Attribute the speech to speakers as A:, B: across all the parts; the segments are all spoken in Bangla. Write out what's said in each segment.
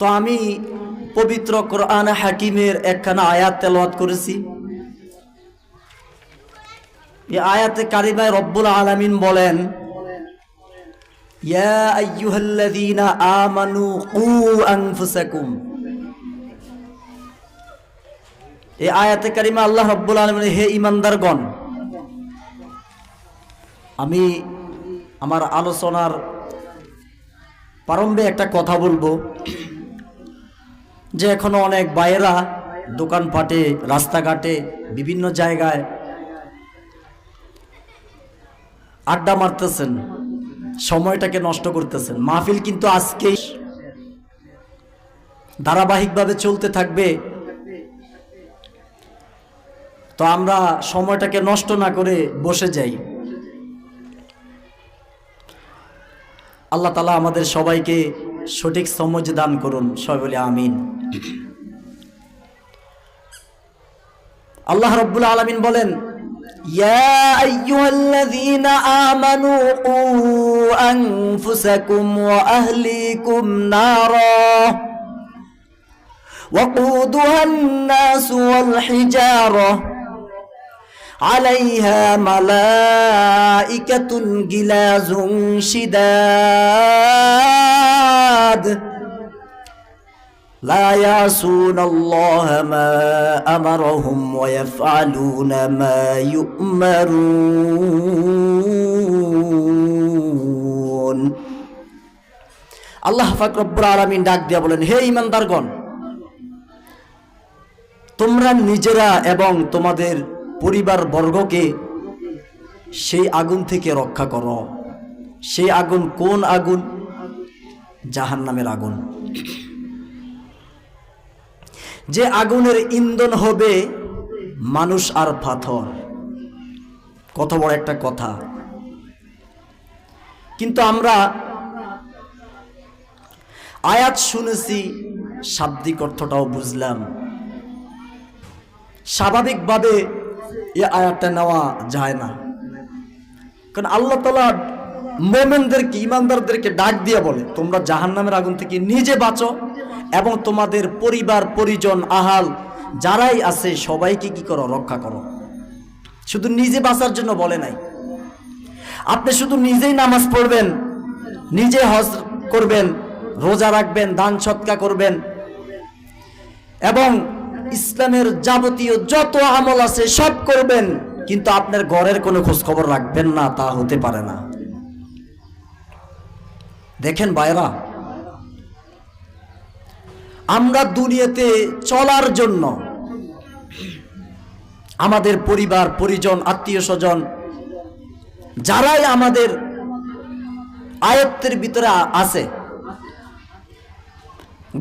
A: তো আমি পবিত্র কোরআন হাকিমের একখানা আয়াত তেলাওয়াত করেছি। এই আয়াতে কারিমায় রব্বুল আলামিন বলেন, ইয়া আইয়ুহাল্লাযীনা আমানু কু আনফুসাকুম। এই আয়াতে কারিমা আল্লাহ রব্বুল আলামিন, হে ঈমানদারগণ, আমি আমার আলোচনার প্রারম্ভে একটা কথা বলবো যে এখনো অনেক ভাইয়েরা দোকানপাটে, রাস্তাঘাটে, বিভিন্ন জায়গায় আড্ডা মারতেছেন, সময়টাকে নষ্ট করতেছেন। মাহফিল কিন্তু আজকেই ধারাবাহিকভাবে চলতে থাকবে। তো আমরা সময়টাকে নষ্ট না করে বসে যাই। আল্লাহ তাআলা আমাদের সবাইকে সঠিক সমঝ দান করুন, সবাই বলি আমিন। আল্লাহ রাব্বুল আলামিন বলেন, ইয়া আইয়ুহাল্লাযীনা আমানু কু আনফুসাকুম ওয়া আহলিকুম নারা ওয়াকুদুহান নাস ওয়াল হিজারা عليها ملائكة غلاظ شداد لا يعصون الله ما أمرهم ويفعلون ما يؤمرون। আল্লাহ পাক রব্বুল আলামিন ডাক দিয়া বলেন, হে ঈমানদারগণ, তোমরা নিজেরা এবং তোমাদের পরিবার বর্গকে সেই আগুন থেকে রক্ষা করো। সেই আগুন কোন আগুন? জাহান্নামের আগুন। যে আগুনের ইন্ধন হবে মানুষ আর পাথর। কত বড় একটা কথা! কিন্তু আমরা আয়াত শুনেছি, শাব্দিক অর্থটাও বুঝলাম, স্বাভাবিকভাবে এই আয়াতটা নেওয়া যায় না। কারণ আল্লাহ তাআলা মুমিনদেরকে, ঈমানদারদেরকে ডাক দিয়ে বলে, তোমরা জাহান্নামের আগুন থেকে নিজে বাঁচো এবং তোমাদের পরিবার পরিজন, আহাল যারাই আছে সবাইকে কি করো? রক্ষা করো। শুধু নিজে বাঁচার জন্য বলে নাই। আপনি শুধু নিজেই নামাজ পড়বেন, নিজে হজ করবেন, রোজা রাখবেন, দান সদকা করবেন এবং ইসলামের যাবতীয় যত আমল আছে সব করবেন, কিন্তু আপনার ঘরের কোনো খোঁজ খবর রাখবেন না, তা হতে পারে না। দেখেন ভাইরা, আমরা দুনিয়াতে চলার জন্য আমাদের পরিবার পরিজন, আত্মীয় স্বজন যারাই আমাদের আয়ত্তের ভিতরে আছে,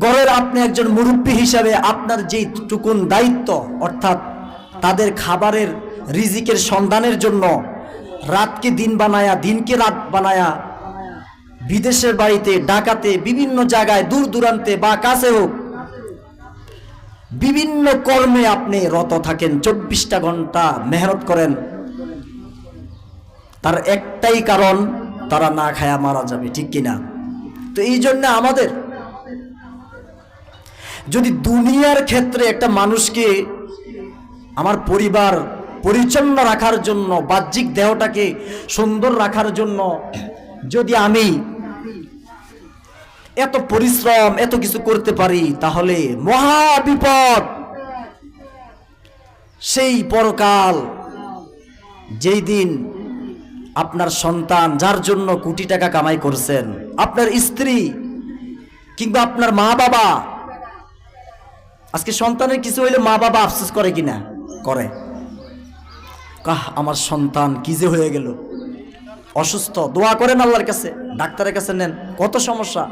A: ঘরের আপনি একজন মুরব্বী হিসাবে আপনার যেই টুকুন দায়িত্ব, অর্থাৎ তাদের খাবারের রিজিকের সন্ধানের জন্য রাতকে দিন বানায়া, দিনকে রাত বানায়া, বিদেশের বাড়িতে, ঢাকাতে, বিভিন্ন জায়গায়, দূর দূরান্তে বা কাছে হোক, বিভিন্ন কর্মে আপনি রত থাকেন, 24টা ঘন্টা মেহনত করেন। তার একটাই কারণ, তারা না খায়া মারা যাবে, ঠিক কিনা? তো এই জন্য আমাদের যদি দুনিয়ার ক্ষেত্রে একটা মানুষকে আমার পরিবার পরিচ্ছন্ন রাখার জন্য, বাহ্যিক দেহটাকে সুন্দর রাখার জন্য যদি আমি এত পরিশ্রম, এত কিছু করতে পারি, তাহলে মহা বিপদ। সেই পরকাল, যেই দিন আপনার সন্তান, যার জন্য কোটি টাকা কামাই করছেন, আপনার স্ত্রী কিংবা আপনার মা বাবা, আজকে সন্তানের কিছু হইলে মা বাবা আফসোস করে কিনা? করে। আমার সন্তান কি যে হয়ে গেল, অসুস্থ, দোয়া করেন আল্লাহর কাছে, ডাক্তারের কাছে নেন, কত সমস্যা।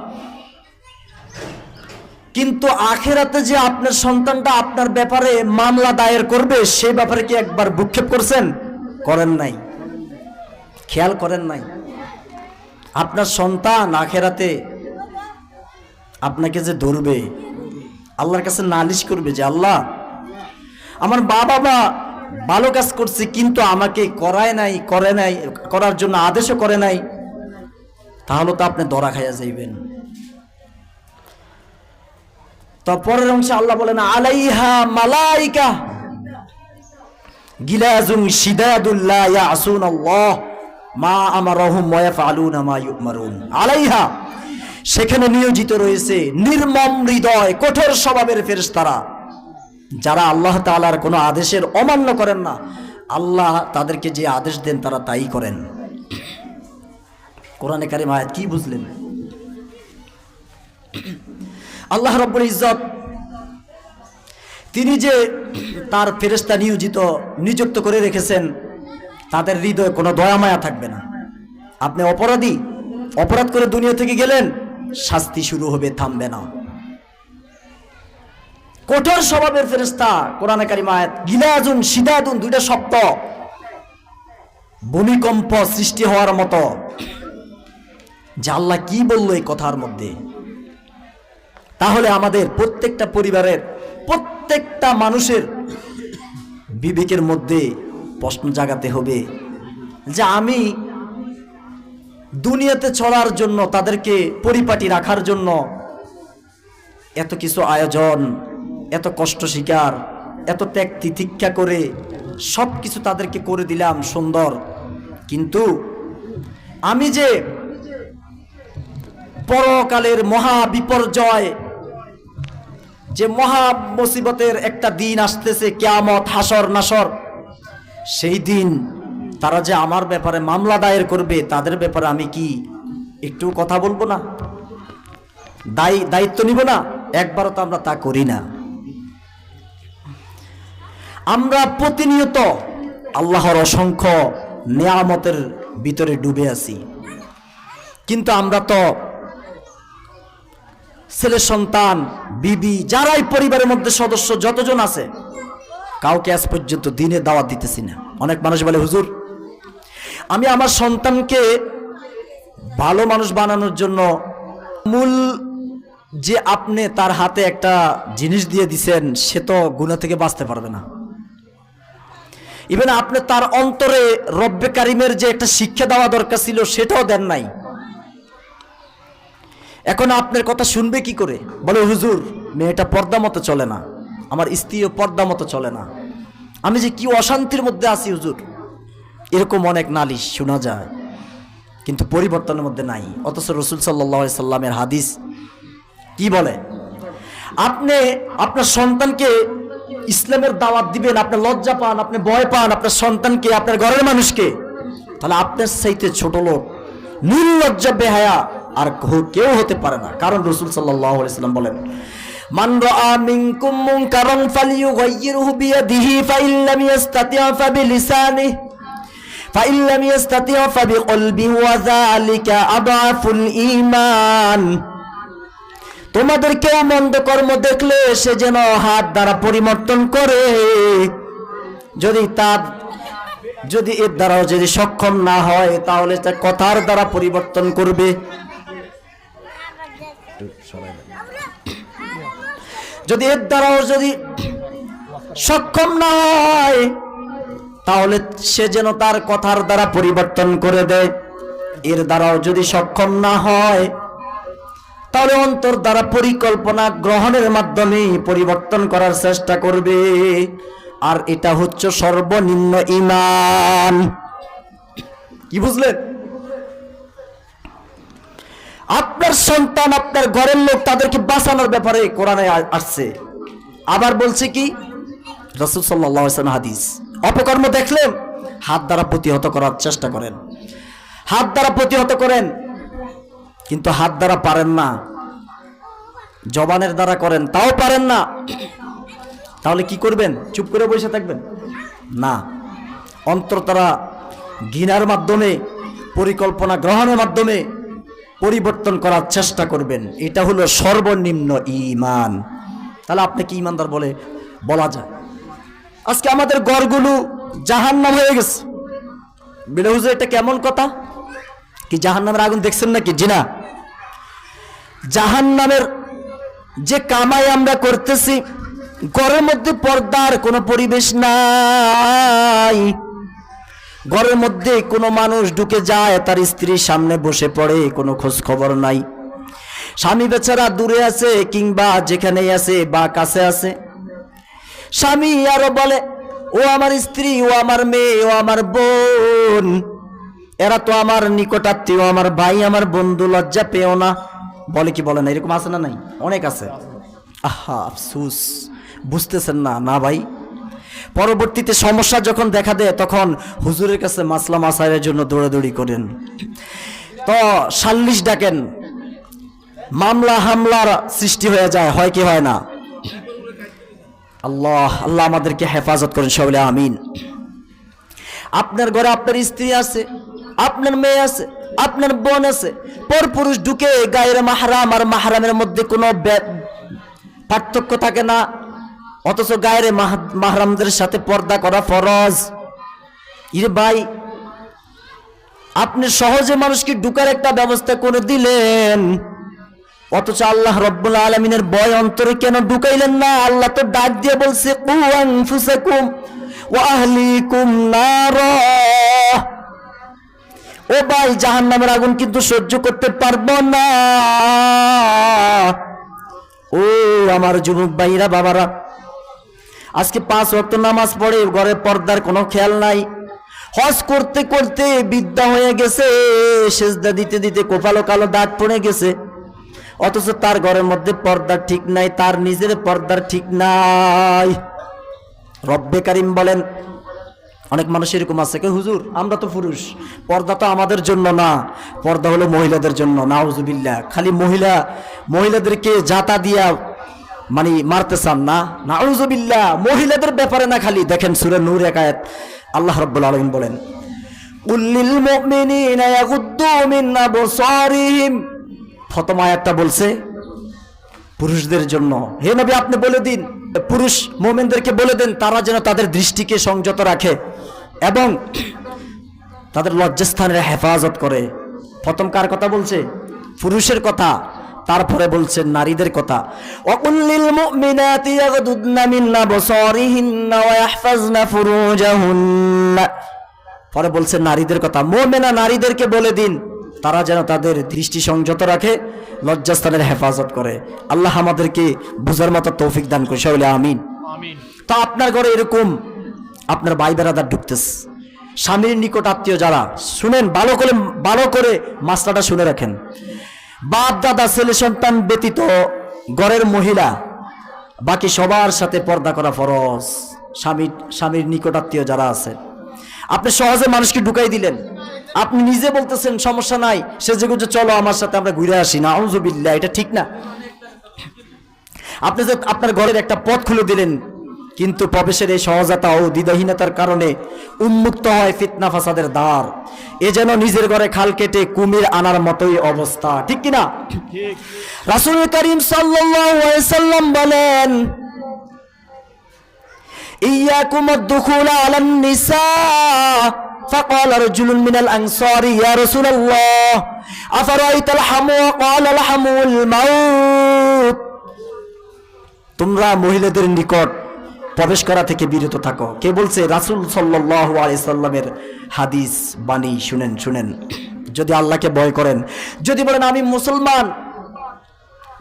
A: কিন্তু আখিরাতে যে আপনার সন্তানটা আপনার ব্যাপারে মামলা দায়ের করবে, সেই ব্যাপারে কি একবার ভ্রুক্ষেপ করছেন? করেন নাই, খেয়াল করেন নাই। আপনার সন্তান আখিরাতে আপনাকে যে ধরবে, আল্লাহর কাছে নালিশ করবে যে, আল্লাহ, আমার বাবা ভালো কাজ করছে কিন্তু আমাকে করায় নাই, করে নাই, করার জন্য আদেশও করে নাই, তাহলে তো আপনি ধরা খাইয়া যাইবেন। তো পরের অংশে আল্লাহ বলেন আলাইহা মালাইকা গিলাজুন শিদাদুল লা ইয়াসুনাল্লাহ মা আমারহুম ওয়া ইয়াফআলুনা মা ইউমারুন। আলাইহা, সেখানে নিয়োজিত রয়েছে নির্মম হৃদয় কঠোর স্বভাবের ফেরেশতারা, যারা আল্লাহ তাআলার কোনো আদেশের অমান্য করেন না। আল্লাহ তাদেরকে যে আদেশ দেন তারা তাই করেন। কোরআনে কারীম আয়াত কি বুঝলেন? আল্লাহ রাব্বুল ইজ্জত তিনি যে তার ফেরেশতা নিযুক্ত করে রেখেছেন, তাদের হৃদয়ে কোনো দয়া মায়া থাকবে না। আপনি অপরাধ করে দুনিয়া থেকে গেলেন, শাস্তি শুরু হবে, থামবে না। কঠোর স্বভাবের ফেরেশতা, কোরআনে কারীম আয়াত গিলাজুন শিদাদুন, দুইটা শব্দ ভূমিকম্প সৃষ্টি হওয়ার মতো। যে আল্লাহ কি বললো এই কথার মধ্যে? তাহলে আমাদের প্রত্যেকটা পরিবারের প্রত্যেকটা মানুষের বিবেকের মধ্যে প্রশ্ন জাগাতে হবে যে আমি দুনিয়াতে চলার জন্য, তাদেরকে পরিপাটি রাখার জন্য এত কিছু আয়োজন, এত কষ্ট স্বীকার, এত ত্যাগ তিতিক্ষা করে সব কিছু তাদেরকে করে দিলাম সুন্দর, কিন্তু আমি যে পরকালের মহা বিপর্যয়, যে মহা মুসিবতের একটা দিন আসতেছে, কিয়ামত, হাসর নাসর, সেই দিন তারা যে আমার ব্যাপারে মামলা দায়ের করবে, তাদের ব্যাপারে আমি কি একটু কথা বলবো না? দায়িত্ব নিব না? একবারও তো আমরা তা করি না। আমরা প্রতিনিয়ত আল্লাহর অসংখ্য নিয়ামতের ভিতরে ডুবে আছি, কিন্তু আমরা তো ছেলে সন্তান, বিবি, যারাই পরিবারের মধ্যে সদস্য যতজন আছে, কাউকে আজ পর্যন্ত দিনে দাওয়াত দিতেছি না। অনেক মানুষ বলে হুজুর আমি আমার সন্তানকে ভালো মানুষ বানানোর জন্য, মূল যে আপনি তার হাতে একটা জিনিস দিয়ে দিছেন, সে তো গুনাহ থেকে বাঁচতে পারবে না। ইভেন আপনি তার অন্তরে রব্বে কারিমের যে একটা শিক্ষা দেওয়া দরকার ছিল, সেটাও দেন নাই। এখন আপনার কথা শুনবে কি করে? বলে হুজুর মেয়েটা পর্দা মতো চলে না, আমার স্ত্রীও পর্দা মতো চলে না, আমি যে কি অশান্তির মধ্যে আছি হুজুর। এরকম অনেক নালিশ শোনা যায়, কিন্তু পরিবর্তনের মধ্যে নাই। অথচ রাসূল সাল্লাল্লাহু আলাইহি সাল্লামের হাদিস কি বলে? আপনি আপনার সন্তানকে ইসলামের দাওয়াত দিবেন, আপনি লজ্জা পান, আপনি ভয় পান আপনার সন্তানকে, আপনার ঘরের মানুষকে, তাহলে আপনার চাইতে ছোট লোক, নির্লজ্জ, বেহায়া আর কেউ হতে পারে না। কারণ রাসূল সাল্লাল্লাহু আলাইহি সাল্লাম বলেন মান রাআ মিনকুম মুনকারান ফালিয়ুগাইয়িরহু বিয়াদিহি ফাইল্লাম ইস্তাতি' ফাবিলিসানিহি ফাইল্লাম ইস্তাতি' ফাবিকলবিহি ওয়া যালিকা আদআফুল ঈমান। তোমাদের কেউ মন্দ কর্ম দেখলে সে যেন হাত দ্বারা পরিবর্তন করে, যদি এর দ্বারাও যদি সক্ষম না হয় তাহলে তা কথার দ্বারা পরিবর্তন করবে। যদি এর দ্বারাও যদি সক্ষম না হয় তাহলে সে যেন তার কথার দ্বারা পরিবর্তন করে দেয়। এর দ্বারাও যদি সক্ষম না হয় তাহলে অন্তর দ্বারা পরিকল্পনা গ্রহণের মাধ্যমে পরিবর্তন করার চেষ্টা করবে। আর এটা হচ্ছে সর্বনিম্ন ঈমান। কি বুঝলেন? আপনার সন্তান, আপনার ঘরের লোক, তাদেরকে বাঁচানোর ব্যাপারে কোরআনে আসছে। আবার বলছে কি রাসূল সাল্লাল্লাহু আলাইহি ওয়াসাল্লাম হাদিস, অপকর্ম দেখলে হাত দ্বারা প্রতিহত করার চেষ্টা করেন, হাত দ্বারা প্রতিহত করেন, কিন্তু হাত দ্বারা পারেন না, জবানের দ্বারা করেন, তাও পারেন না, তাহলে কি করবেন? চুপ করে বসে থাকবেন? না, অন্তর দ্বারা ঘৃণার মাধ্যমে, পরিকল্পনা গ্রহণের মাধ্যমে পরিবর্তন করার চেষ্টা করবেন। এটা হলো সর্বনিম্ন ঈমান। তাহলে আপনি কি ঈমানদার বলা যায়? আজকে আমাদের ঘরগুলো জাহান্নাম হয়ে গেছে। বলে হুজুর এটা কেমন কথা? কি জাহান্নামের আগুন দেখছেন নাকি? জি না। জাহান্নামের যে কামাই আমরা করতেছি, ঘরের মধ্যে পর্দার কোনো পরিবেশ নাই, ঘরের মধ্যে কোনো মানুষ ঢুকে যায়, তার স্ত্রীর সামনে বসে পড়ে, কোনো খোঁজ খবর নাই। স্বামী বেচারা দূরে আছে কিংবা যেখানেই আছে বা কাছে আছে, স্বামী আরো বলে ও আমার স্ত্রী, ও আমার মেয়ে, ও আমার বোন, এরা তো আমার নিকটাত্মীয়, আমার ভাই, আমার বন্ধু, লজ্জা পেও না। বলে কি বলে না? এরকম আছে না? নাই? অনেক আছে। আহা আফসুস, বুঝতেছেন না? না ভাই, পরবর্তীতে সমস্যা যখন দেখা দেয় তখন হুজুরের কাছে মাসলা মাসাইলের জন্য দৌড়াদৌড়ি করেন, তো সাল্লিশ ডাকেন, মামলা হামলার সৃষ্টি হয়ে যায়, হয় কি হয় না? আল্লাহ আল্লাহ আমাদেরকে হেফাজত করেন সকলে, আমিন। আপনার ঘরে আপনার স্ত্রী আছে, আপনার মেয়ে আছে, আপনার বোন আছে, পরপুরুষ ঢুকে গায়ের মাহরাম আর মাহরামের মধ্যে কোনো পার্থক্য থাকে না, অথচ গায়ের মাহরামদের সাথে পর্দা করা ফরজ। ইরে ভাই, আপনি সহজে মানুষকে ঢুকার একটা ব্যবস্থা করে দিলেন, অথচ আল্লাহ রব্বুল আলামিনের ভয় অন্তরে কেন ঢুকাইলেন না? আল্লাহ তো ডাক দিয়ে বলছে কু আনফুসাকুম ওয়া আহলিকুম নারা। ও ভাই, জাহান্নামের আগুন কিন্তু সহ্য করতে পারবো না। ও আমার যুবক ভাইরা, বাবারা, আজকে 5 ওয়াক্ত নামাজ পড়ে, ঘরে পর্দার কোনো খেয়াল নাই, হজ করতে করতে বিদ্যা হয়ে গেছে, সেজদা দিতে দিতে কপালো কালো দাগ পড়ে গেছে, অথচ তার ঘরের মধ্যে পর্দার ঠিক নাই, তার নিজের পর্দার ঠিক নাই। রব্বে কারিম বলেন, অনেক মানুষ এরকম আছে, কে হুজুর আমরা তো পুরুষ, পর্দা তো আমাদের জন্য না, পর্দা হলো মহিলাদের জন্য। নাউজুবিল্লাহ, খালি মহিলাদেরকে জাতা দিয়া মানে মারতে চান না? নাউজুবিল্লাহ, মহিলাদের ব্যাপারে না, খালি দেখেন সূরা নূর 1 আয়াত আল্লাহ রাব্বুল আলামিন বলেন কুল্লিল মুমিনিনা ইয়াগুদ্দু মিন আবসারিহিম। প্রথম আয়াতটা বলছে পুরুষদের জন্য। হে নবী, আপনি বলে দিন, পুরুষ মুমিনদেরকে বলে দেন তারা যেন তাদের দৃষ্টিকে সংযত রাখে এবং তাদের লজ্জাস্থানের হেফাজত করে। প্রথম কার কথা বলছে? পুরুষের কথা। তারপরে বলছেন নারীদের কথা, ওয়াকুল্লিল মুমিনাতি ইয়াগদুদনা মিন আবসারিহিন্না ওয়া ইয়াহফাজনা ফুরুজাহুন্না। পরে বলছেন নারীদের কথা, মুমিনা নারীদেরকে বলে দিন তারা যেন তাদের দৃষ্টি সংযত রাখে, লজ্জাস্থানের হেফাজত করে। আল্লাহ আমাদেরকে বুঝার মতো তৌফিক দান করে সকলে, আমিন। তো আপনার ঘরে এরকম আপনার ভাই বেড়াদার ঢুকতেছে, স্বামীর নিকট আত্মীয় যারা, শুনেন ভালো করে মাসলাটা শুনে রাখেন। বাপ দাদা ছেলে সন্তান ব্যতীত ঘরের মহিলা বাকি সবার সাথে পর্দা করা ফরজ। স্বামীর নিকট আত্মীয় যারা আছে, আপনি সহজে মানুষকে ঢুকাই দিলেন, আপনি নিজে বলতেছেন সমস্যা নাই, সে যে চলো আমার সাথে আমরা ঘুরে আসি, না আউযুবিল্লাহ, এটা ঠিক না। আপনি যে আপনার ঘরের একটা পথ খুলে দিলেন, কিন্তু প্রবেশের এই সহজতা ও দ্বিধাহীনতার কারণে উন্মুক্ত হয় ফিতনা ফাসাদের দ্বার। এ যেন নিজের ঘরে খাল কেটে কুমির আনার মতোই অবস্থা, ঠিক কিনা? রাসূল করিম সাল্লাল্লাহু আলাইহি সাল্লাম বলেন, ইয়াকুম আদ-দুখুল আলান নিসা। فقال رجل من الأنصار يا رسول الله أفرأيت الحمو قال الحمو الموت। তোমরা মহিলাদের নিকট প্রবেশ করা থেকে বিরত থাকো। কে বলছে? রাসূল সাল্লাল্লাহু আলাইহি সাল্লামের হাদিস বাণী। শুনেন, যদি আল্লাহকে ভয় করেন, যদি বলেন আমি মুসলমান,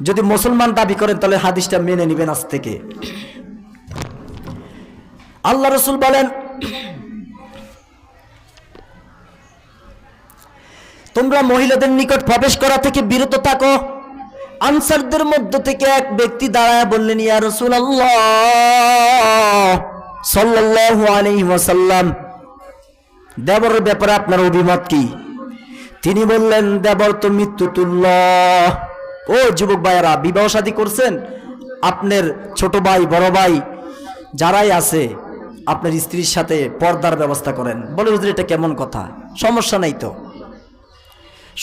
A: যদি মুসলমান দাবি করেন, তাহলে হাদিসটা মেনে নেবেন আজ থেকে। আল্লাহ রাসূল বলেন, তোমরা মহিলাদের নিকট প্রবেশ করা থেকে বিরত থাকো। আনসারদের মধ্য থেকে এক ব্যক্তি দাঁড়ায় বললেন, ইয়া রাসূলুল্লাহ সাল্লাল্লাহু আলাইহি ওয়াসাল্লাম, দেবরের ব্যাপারে আপনার অভিমত কি? তিনি বললেন, দেবর তো মৃত্যুতুল্য। ও যুবক ভাইয়েরা, বিবাহ শাদী করছেন, আপনার ছোট ভাই বড় ভাই যারাই আছে, আপনার স্ত্রীর সাথে পর্দার ব্যবস্থা করেন। বলে হুজুর এটা কেমন কথা? সমস্যা নাই তো।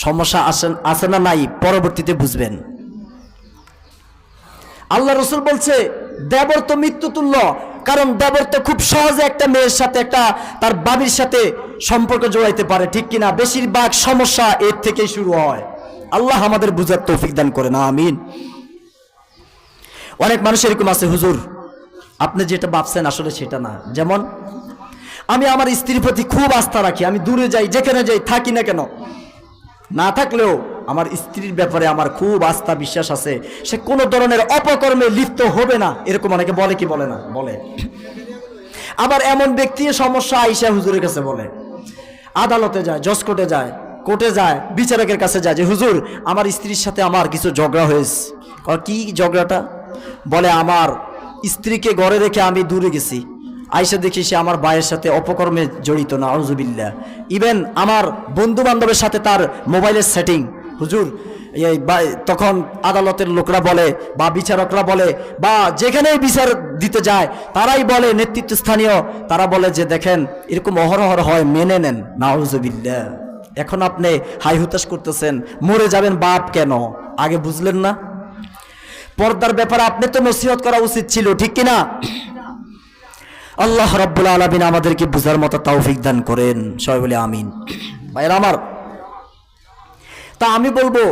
A: সমস্যা আসে না নাই, পরবর্তীতে বুঝবেন। আল্লাহ রাসূল বলছে দেবর তো মৃত্যুতুল্য, কারণ দেবর তো খুব সহজে একটা মেয়ের সাথে, একটা তার বাবির সাথে সম্পর্ক জড়াইতে পারে, ঠিক কিনা? বেশিরভাগ সমস্যা এর থেকেই শুরু হয়। আল্লাহ আমাদের বুঝার তৌফিক দান করে না, আমিন। অনেক মানুষ এরকম আছে, হুজুর আপনি যেটা ভাবছেন আসলে সেটা না। যেমন আমি আমার স্ত্রীর প্রতি খুব আস্থা রাখি, আমি দূরে যাই, যেখানে যাই, থাকি না কেন, না থাকলেও আমার স্ত্রীর ব্যাপারে আমার খুব আস্থা বিশ্বাস আছে, সে কোনো ধরনের অপকর্মে লিপ্ত হবে না, এরকম অনেকে বলে কি বলে না? বলে। আবার এমন ব্যক্তি সমস্যা আইসা হুজুরের কাছে বলে, আদালতে যায়, জজ কোর্টে যায়, কোর্টে যায়, বিচারকের কাছে যায় যে হুজুর আমার স্ত্রীর সাথে আমার কিছু ঝগড়া হয়েছে। কি ঝগড়াটা? বলে আমার স্ত্রীকে ঘরে রেখে আমি দূরে গেছি, আইসা দেখি সে আমার ভাইয়ের সাথে অপকর্মে জড়িত, না আউযুবিল্লাহ। ইভেন আমার বন্ধু বান্ধবের সাথে তার মোবাইলের সেটিং। হুজুর তখন আদালতের লোকরা বলে বা বিচারকরা বলে বা যেখানেই বিচার দিতে যায় তারাই বলে, নেতৃত্বস্থানীয় তারা বলে যে দেখেন এরকম অহরহ হয়, মেনে নেন। নাউযুবিল্লাহ। এখন আপনি হাই হুতাশ করতেছেন, মরে যাবেন বাপ কেন? আগে বুঝলেন না? পর্দার ব্যাপারে আপনি তো নসিহত করা উচিত ছিল, ঠিক কিনা? আল্লাহ রাব্বুল আলামিন আমাদেরকে বুঝার মতো তৌফিক দান করেন, সবাই বলে আমিন। ভাইরা আমার, তা আমি বলবো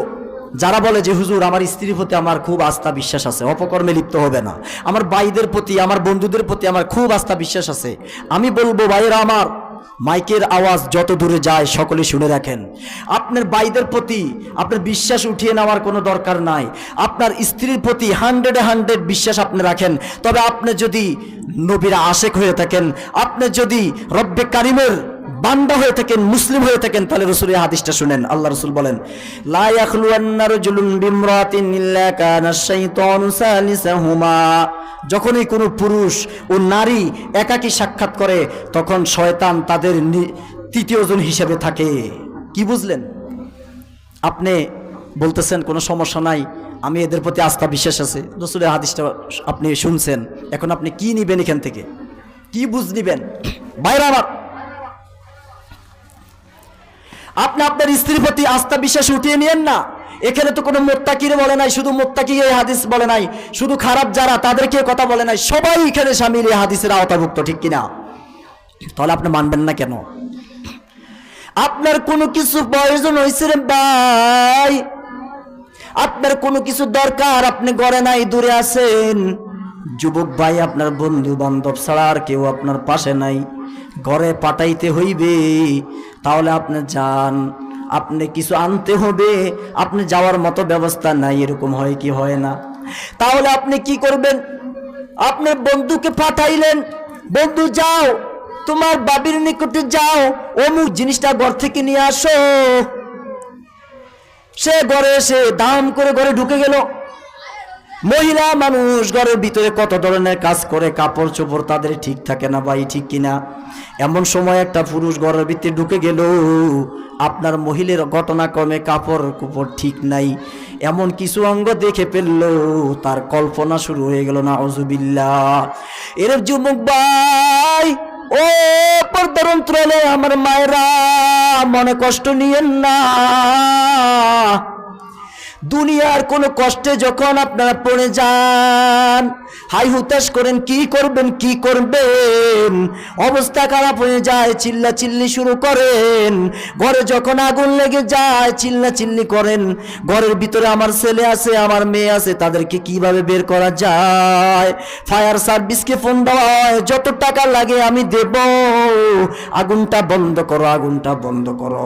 A: যারা বলে যে হুজুর আমার স্ত্রীর প্রতি আমার খুব আস্থা বিশ্বাস আছে, অপকর্মে লিপ্ত হবে না, আমার ভাইদের প্রতি আমার বন্ধুদের প্রতি আমার খুব আস্থা বিশ্বাস আছে, আমি বলবো ভাইরা আমার, মাইকের আওয়াজ যত দূরে যায় সকলে শুনে রাখেন। আপনার ভাইদের প্রতি আপনার বিশ্বাস উঠিয়ে নেওয়ার কোনো দরকার নাই। আপনার স্ত্রীর প্রতি 100% বিশ্বাস আপনি রাখেন। তবে আপনি যদি নবীর আশেক হয়ে থাকেন, আপনি যদি রব্বে কারিমের বান্দা হয়ে থাকেন, মুসলিম হয়ে থাকেন, তাহলে রাসূলের হাদিসটা শুনেন। আল্লাহ রাসূল বলেন, লা ইয়াখলুয়ান্না রাজুলুন বিমরাতিন ইল্লা কানা শাইতানু সালিসাহুমা। যখনই কোনো পুরুষ ও নারী একাকী সাক্ষাৎ করে তখন শয়তান তাদের তৃতীয়জন হিসেবে থাকে। কি বুঝলেন? আপনি বলতেছেন কোনো সমস্যা নাই, আমি এদের প্রতি আস্থা বিশ্বাস আছে, রাসূলের হাদিসটা আপনি শুনছেন, এখন আপনি কি নিবেন এখান থেকে? কি বুঝ নিবেন? ভাইরা আমার, আপনি আপনার স্ত্রীর প্রতি আস্থা বিশ্বাস উঠিয়ে নিয়েন না। এখানে তো কোনো মুত্তাকির বলে নাই, শুধু মুত্তাকি এই হাদিস বলে নাই, শুধু খারাপ যারা তাদেরকে কথা বলে নাই, সবাই এখানে শামিল এই হাদিসের আওতাভুক্ত, ঠিক কিনা? তাহলে আপনি মানবেন না কেন? আপনার কোনো কিছু প্রয়োজন হয়েছে রে ভাই, আপনার কোনো কিছু দরকার, আপনি ঘরে নাই, দূরে আছেন, যুবক ভাই, আপনার বন্ধু বান্ধব ছাড়া আর কেউ আপনার পাশে নাই, ঘরে পাঠাইতে হইবে, তাহলে আপনি যান, আপনি কিছু আনতে হবে, আপনি যাওয়ার মতো ব্যবস্থা নাই, এরকম হয় কি হয় না? তাহলে আপনি কি করবেন? আপনি বন্ধুকে পাঠাইলেন, বন্ধু যাও তোমার বাবির নিকটে যাও, অমুক জিনিসটা ঘর থেকে নিয়ে আসো। সে ঘরে এসে দাম করে ঘরে ঢুকে গেল। মহিলা মানুষ ঘরের ভিতরে কত ধরনের কাজ করে, কাপড় চোপড় তাদের ঠিক থাকে না ভাই, ঠিক কিনা? এমন সময় একটা পুরুষ ঘরের ভিতরে ঢুকে গেল, আপনার মহিলার ঘটনাক্রমে কাপড় কুপড় ঠিক নাই, এমন কিছু অঙ্গ দেখে ফেললো, তার কল্পনা শুরু হয়ে গেল। নাউযুবিল্লাহ। এর যুবক ভাই, ও পর্দার অন্তরালে আমার মায়েরা, মনে কষ্ট নিয়েন না। দুনিয়ার কোনো কষ্টে যখন আপনারা পড়ে যান, হাই হুতাশ করেন, কি করবেন কি করবেন, অবস্থা খারাপ হয়ে যায়, চিল্লা চিল্লি শুরু করেন, ঘরে যখন আগুন লেগে যায় চিল্লা চিল্লি করেন, ঘরের ভিতরে আমার ছেলে আছে, আমার মেয়ে আছে, তাদেরকে কিভাবে বের করা যায়, ফায়ার সার্ভিসকে ফোন দেওয়া হয়, যত টাকা লাগে আমি দেব, আগুনটা বন্ধ করো, আগুনটা বন্ধ করো।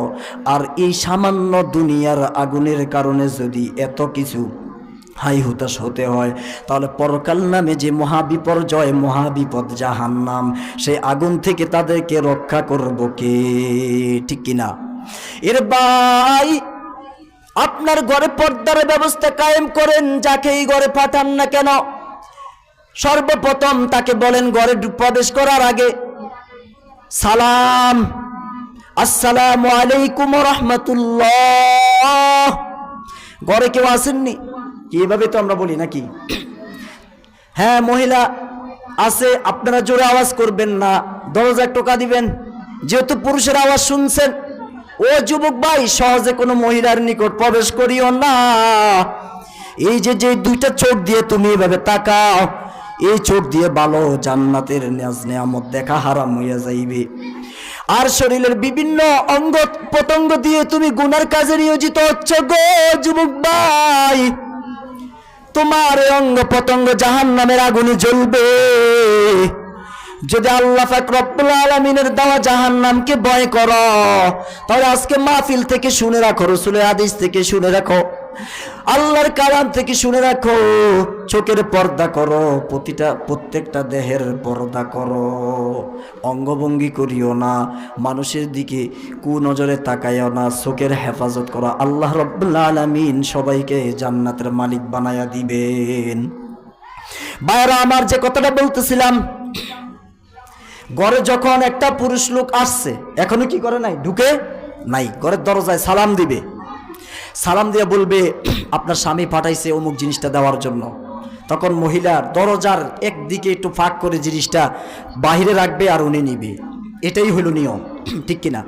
A: আর এই সামান্য দুনিয়ার আগুনের কারণে যদি এত কিছু হাই হুতাশ হতে হয়, তাহলে পরকাল নামে যে মহাবিপর্যয়, মহাবিপদ জাহান্নাম, সেই আগুন থেকে তাদেরকে রক্ষা করব কে? ঠিক কিনা? এর ভাই, আপনার ঘরে পর্দার ব্যবস্থা কায়েম করেন, যাকে এই ঘরে পাঠান না কেন, সর্বপ্রথম তাকে বলেন ঘরে প্রবেশ করার আগে সালাম, আসসালামু আলাইকুম ওয়া রাহমাতুল্লাহ। ঘরে কেউ আসেননি, এভাবে তো আমরা বলি নাকি? হ্যাঁ, মহিলা আছে, আপনারা জোরে আওয়াজ করবেন না, দরজায় টোকা দিবেন, যেহেতু পুরুষের আওয়াজ শুনছেন। ও যুবক ভাই, সহজে কোনো মহিলার নিকট প্রবেশ করিও না। এই যে যে দুইটা চোখ দিয়ে তুমি এভাবে তাকাও, এই চোখ দিয়ে ভালো জান্নাতের নাজ নেয়ামত দেখা হারাম হইয়া যাইবে। আর শরীরের বিভিন্ন অঙ্গ প্রত্যঙ্গ দিয়ে তুমি গুনার কাজে নিয়োজিত হচ্ছ গো যুবক ভাই, তোমার অঙ্গ প্রত্যঙ্গ জাহান্নামের আগুনে জ্বলবে। যদি আল্লাহ পাক রব্বুল আলামিনের দেওয়া জাহান্নামকে ভয় করো, তাহলে আজকে মাহফিল থেকে শুনে রাখো, রাসূলের হাদিস থেকে শুনে রাখো, আল্লাহর কালাম থেকে শুনে রাখো, চোখের পর্দা করো, প্রত্যেকটা দেহের পর্দা করো, অঙ্গভঙ্গি করিও না, মানুষের দিকে কুনজরে তাকাইও না, চোখের হেফাজত করো। আল্লাহ রাব্বুল আলামিন সবাইকে জান্নাতের মালিক বানায়া দিবেন। ভাইরা আমার, যে কথাটা বলতেছিলাম, ঘরে যখন একটা পুরুষ লোক আসছে, এখনো কি করে নাই, ঢুকে নাই, ঘরের দরজায় সালাম দিবে, সালাম দিয়ে বলবে আপনার স্বামী পাঠাইছে অমুক জিনিসটা দেওয়ার জন্য, তখন মহিলার দরজার একদিকে একটু ফাঁক করে জিনিসটা বাহিরে রাখবে আর উনি নিবে। এটাই হলো নিয়ম, ঠিক কিনা?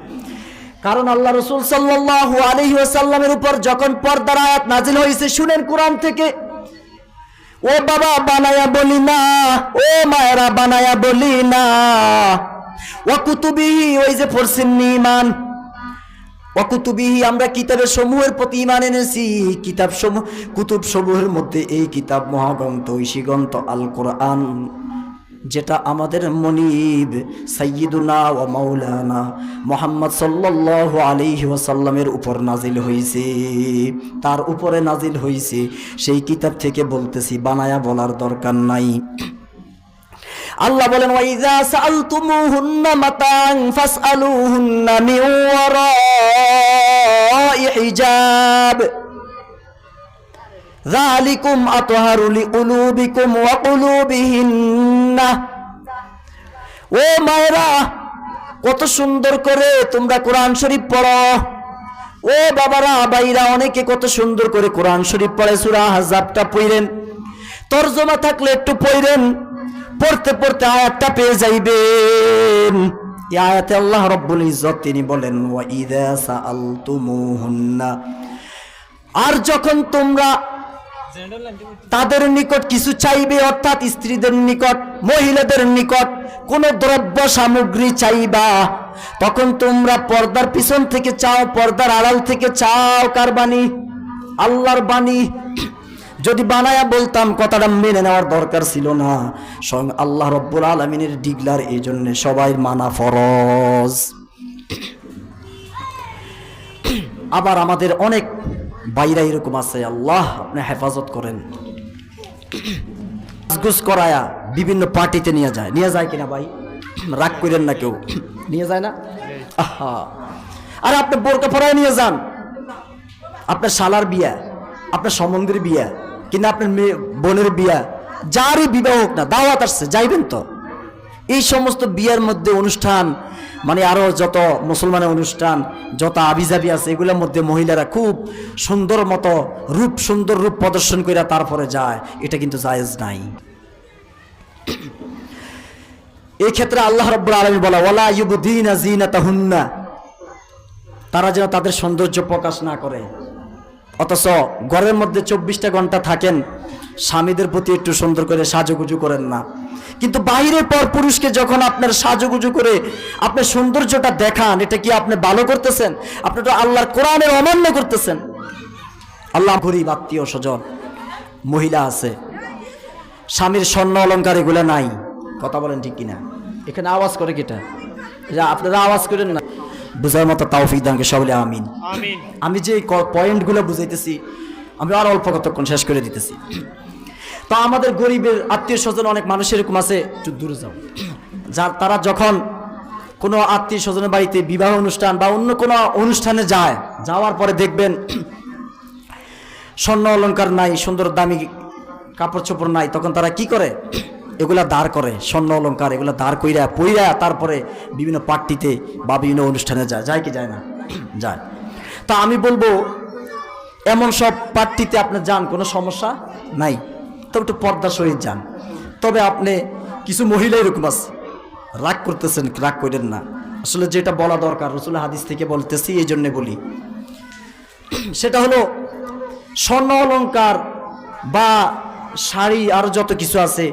A: কারণ আল্লাহ রাসূল সাল্লাল্লাহু আলাইহি ওয়াসাল্লামের উপর যখন পর্দার আয়াত নাজিল হয়েছে, শুনেন কোরআন থেকে, ও বাবা বানায়া বলি না, ও মায়েরা বানায়া বলি না, ওয়া কুতুবিহি, ওই যে পড়ছেন ঈমান, ওয়া কুতুবিহি, আমরা কিতাবের সমূহের প্রতি ঈমান এনেছি, কিতাব সমূহ, কুতুব সমূহের মধ্যে এই কিতাব মহাগ্রন্থ, ঐশী গ্রন্থ আল কোরআন, যেটা আমাদের মনিব সাইয়্যিদুনা ওয়া মাওলানা মুহাম্মদ সাল্লাল্লাহু আলাইহি ওয়াসাল্লামের উপর নাজিল হয়েছে, তার উপরে নাজিল হয়েছে, সেই কিতাব থেকে বলতেছি, বানায়া বলার দরকার নাই। আল্লাহ বলেন, ওয়া ইযা সাআলতুমুহুন্না মাতা'আন ফাসআলুহুন্না মিন ওয়ারা'i হিজাব যালিকুম আতহারু লিকুলুবিকুম ওয়া কুলুবিহিন্না। ও মায়েরা, কত সুন্দর করে তোমরা কোরআন শরীফ পড়ো, ও বাবারা ভাইরা অনেকে কত সুন্দর করে কোরআন শরীফ পড়ে, সূরা আহজাবটা পড়েন, তরজমা থাকলে একটু পড়েন, পড়তে পড়তে আয়াতটা পেয়ে যাইবেন। এই আয়াতে আল্লাহ রাব্বুল ইজ্জত তিনি বলেন, ওয়া ইযা সাআলতুমুহুন্না, আর যখন তোমরা তাদের নিকট কিছু চাইবে, অর্থাৎ স্ত্রীদের নিকট, মহিলাদের নিকট কোন দ্রব্য সামগ্রী চাইবা, তখন তোমরা পর্দার পিছন থেকে চাও, পর্দার আড়াল থেকে চাও। কার বাণী? আল্লাহর বাণী। যদি বানায়া বলতাম, কথাটা মেনে নেওয়ার দরকার ছিল না, স্বয়ং আল্লাহ রব্বুল আলামিনের ডিগলার, এই জন্য সবাই মানা ফরজ। আবার আমাদের অনেক বাইরা এরকম আছে, আল্লাহ আপনি হেফাজত করেন, গুস করায়া বিভিন্ন পার্টিতে নিয়ে যায় কিনা ভাই? রাগ করেন না, কেউ নিয়ে যায় না? আহা, আরে আপনি বোরকা পরায় নিয়ে যান, আপনার শালার বিয়া, আপনার সম্বন্ধের বিয়া, কিনা আপনার মেয়ে বোনের বিয়া, যারই বিবাহ হোক না, দাওয়াত আসছে, যাইবেন তো। এই সমস্ত বিয়ার মধ্যে অনুষ্ঠান, মানে আরো যত মুসলমানের অনুষ্ঠান, যত আবিজাবি আছে, এগুলোর মধ্যে মহিলারা খুব সুন্দর মতো সুন্দর রূপ প্রদর্শন করে তারপরে যায়, এটা কিন্তু জায়েজ নাই। এই ক্ষেত্রে আল্লাহ রাব্বুল আলামিন বলা, ওয়ালা ইউবদিনা জিনাতাহুন্না, তারা যেন তাদের সৌন্দর্য প্রকাশ না করে। অথচ ঘরের মধ্যে 24টা ঘন্টা থাকেন, স্বামীদের প্রতি একটু সুন্দর করে সাজুগুজু করেন না, কিন্তু বাইরের পর পুরুষকে যখন আপনার সাজুগুজু করে আপনার সৌন্দর্যটা দেখান, এটা কি আপনি ভালো করতেছেন? আপনি তো আল্লাহর কোরআনের অমান্য করতেছেন। আল্লাহ, গরিব আত্মীয় স্বজন মহিলা আছে, স্বামীর স্বর্ণ অলংকার এগুলো নাই, কথা বলেন ঠিক কিনা? এখানে আওয়াজ করে কিটা? আপনারা আওয়াজ করেন না, বুঝার মতো তৌফিক দান করে সকলে আমিন। আমি যে পয়েন্টগুলো বুঝাইতেছি, আমি আর অল্প কতক্ষণ শেষ করে দিতেছি। তো আমাদের গরিবের আত্মীয় স্বজন অনেক মানুষ এরকম আছে, একটু দূরে যাও, তারা যখন কোনো আত্মীয় স্বজনের বাড়িতে বিবাহ অনুষ্ঠান বা অন্য কোনো অনুষ্ঠানে যাওয়ার পরে দেখবেন স্বর্ণ অলংকার নাই, সুন্দর দামি কাপড় চোপড় নাই, তখন তারা কি করে? এগুলা দাঁড় করে, স্বর্ণ অলংকার এগুলা দাঁড় পইরা তারপরে বিভিন্ন পার্টিতে বা বিভিন্ন অনুষ্ঠানে যায় কি যায় না? যায়। তা আমি বলবো, এমন সব পার্টিতে আপনি যান, কোনো সমস্যা নাই, তবে একটু পর্দার সহিত যান। তবে আপনি কিছু মহিলা এরকম আছে, রাগ করতেছেন, রাগ করেন না, আসলে যেটা বলা দরকার রাসূলের হাদিস থেকে বলতেছি, এই জন্যে বলি। সেটা হলো স্বর্ণ অলংকার বা শাড়ি আরও যত কিছু আছে,